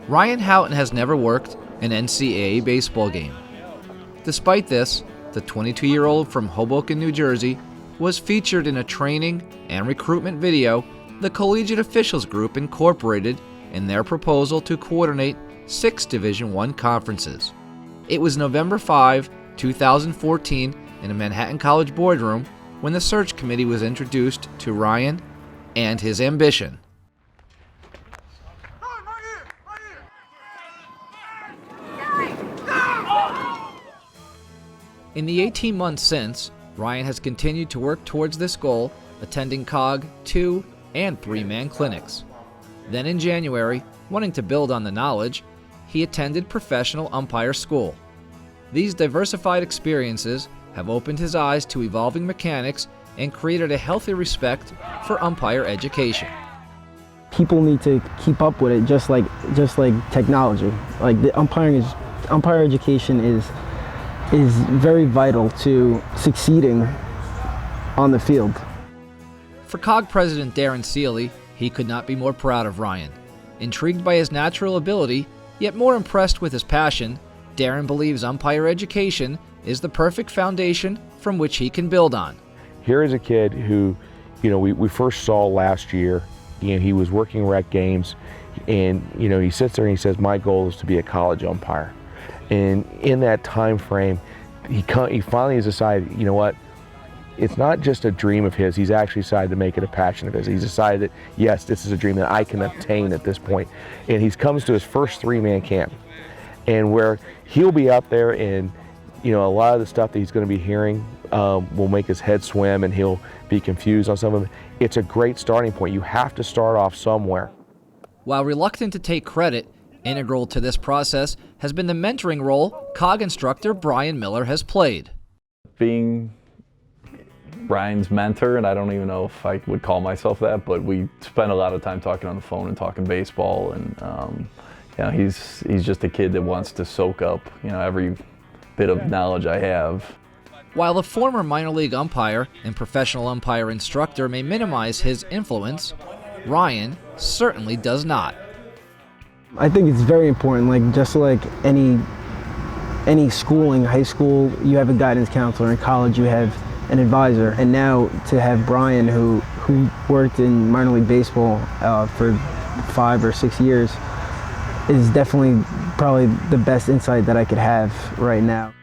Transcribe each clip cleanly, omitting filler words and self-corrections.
Ryan Houghton has never worked an NCAA baseball game. Despite this, the 22-year-old from Hoboken, New Jersey, was featured in a training and recruitment video the Collegiate Officials Group incorporated in their proposal to coordinate 6 Division I conferences. It was November 5, 2014, in a Manhattan College boardroom when the search committee was introduced to Ryan and his ambition. In the 18 months since, Ryan has continued to work towards this goal, attending COG 2 and 3-man clinics. Then in January, wanting to build on the knowledge, he attended professional umpire school. These diversified experiences have opened his eyes to evolving mechanics and created a healthy respect for umpire education. People need to keep up with it, just like technology. Like the umpire education is very vital to succeeding on the field. For COG President Darren Seeley, he could not be more proud of Ryan. Intrigued by his natural ability, yet more impressed with his passion, Darren believes umpire education is the perfect foundation from which he can build on. Here is a kid who, we first saw last year. He was working rec games, and he sits there and he says, "My goal is to be a college umpire." And in that time frame, he finally has decided, you know what? It's not just a dream of his. He's actually decided to make it a passion of his. He's decided that, yes, this is a dream that I can obtain at this point. And he comes to his first 3-man camp, and where he'll be out there, and a lot of the stuff that he's going to be hearing will make his head swim, and he'll be confused on some of it. It's a great starting point. You have to start off somewhere. While reluctant to take credit, integral to this process has been the mentoring role COG instructor Brian Miller has played. Being Brian's mentor, and I don't even know if I would call myself that, but we spend a lot of time talking on the phone and talking baseball, and he's just a kid that wants to soak up every bit of knowledge I have. While the former minor league umpire and professional umpire instructor may minimize his influence, Ryan certainly does not. I think it's very important, just like any schooling, high school, you have a guidance counselor. In college, you have an advisor. And now to have Brian, who worked in minor league baseball for 5 or 6 years, is definitely probably the best insight that I could have right now.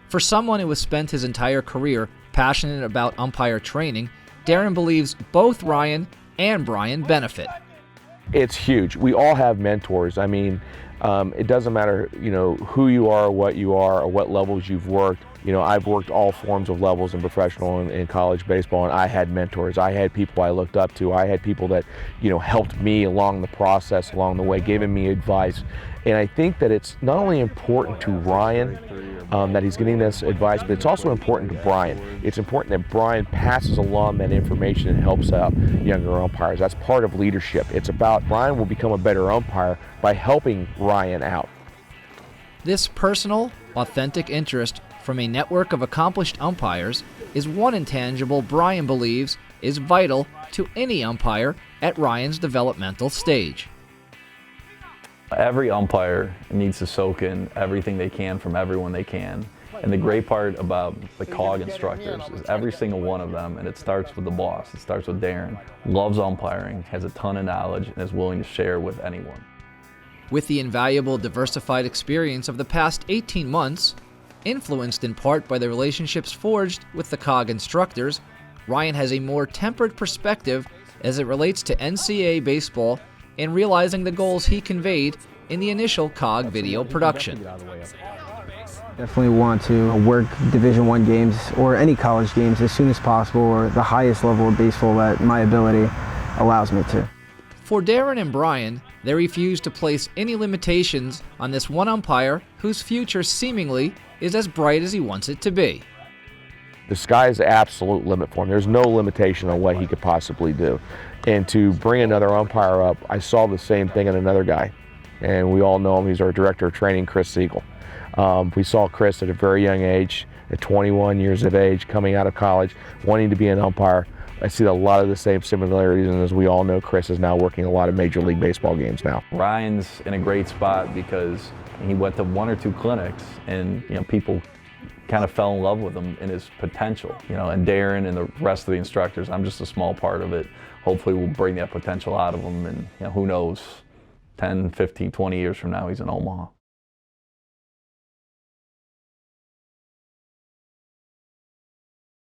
For someone who has spent his entire career passionate about umpire training, Darren believes both Ryan and Brian benefit. It's huge. We all have mentors. It doesn't matter, who you are, what you are, or what levels you've worked. I've worked all forms of levels in professional and college baseball, and I had mentors. I had people I looked up to. I had people that, helped me along the process, along the way, giving me advice. And I think that it's not only important to Ryan that he's getting this advice, but it's also important to Brian. It's important that Brian passes along that information and helps out younger umpires. That's part of leadership. It's about Brian will become a better umpire by helping Ryan out. This personal, authentic interest from a network of accomplished umpires is one intangible Brian believes is vital to any umpire at Ryan's developmental stage. Every umpire needs to soak in everything they can from everyone they can. And the great part about the COG instructors is every single one of them, and it starts with the boss, it starts with Darren, loves umpiring, has a ton of knowledge, and is willing to share with anyone. With the invaluable diversified experience of the past 18 months, influenced in part by the relationships forged with the COG instructors, Ryan has a more tempered perspective as it relates to NCAA baseball and realizing the goals he conveyed in the initial COG video production. Definitely want to work Division I games or any college games as soon as possible, or the highest level of baseball that my ability allows me to. For Darren and Brian, they refuse to place any limitations on this one umpire whose future seemingly is as bright as he wants it to be. The sky's the absolute limit for him. There's no limitation on what he could possibly do. And to bring another umpire up, I saw the same thing in another guy. And we all know him. He's our director of training, Chris Siegel. We saw Chris at a very young age, at 21 years of age, coming out of college, wanting to be an umpire. I see a lot of the same similarities, and as we all know, Chris is now working a lot of Major League Baseball games now. Ryan's in a great spot because he went to 1 or 2 clinics, and people kind of fell in love with him and his potential. And Darren and the rest of the instructors, I'm just a small part of it. Hopefully we'll bring that potential out of him, and who knows, 10, 15, 20 years from now he's in Omaha.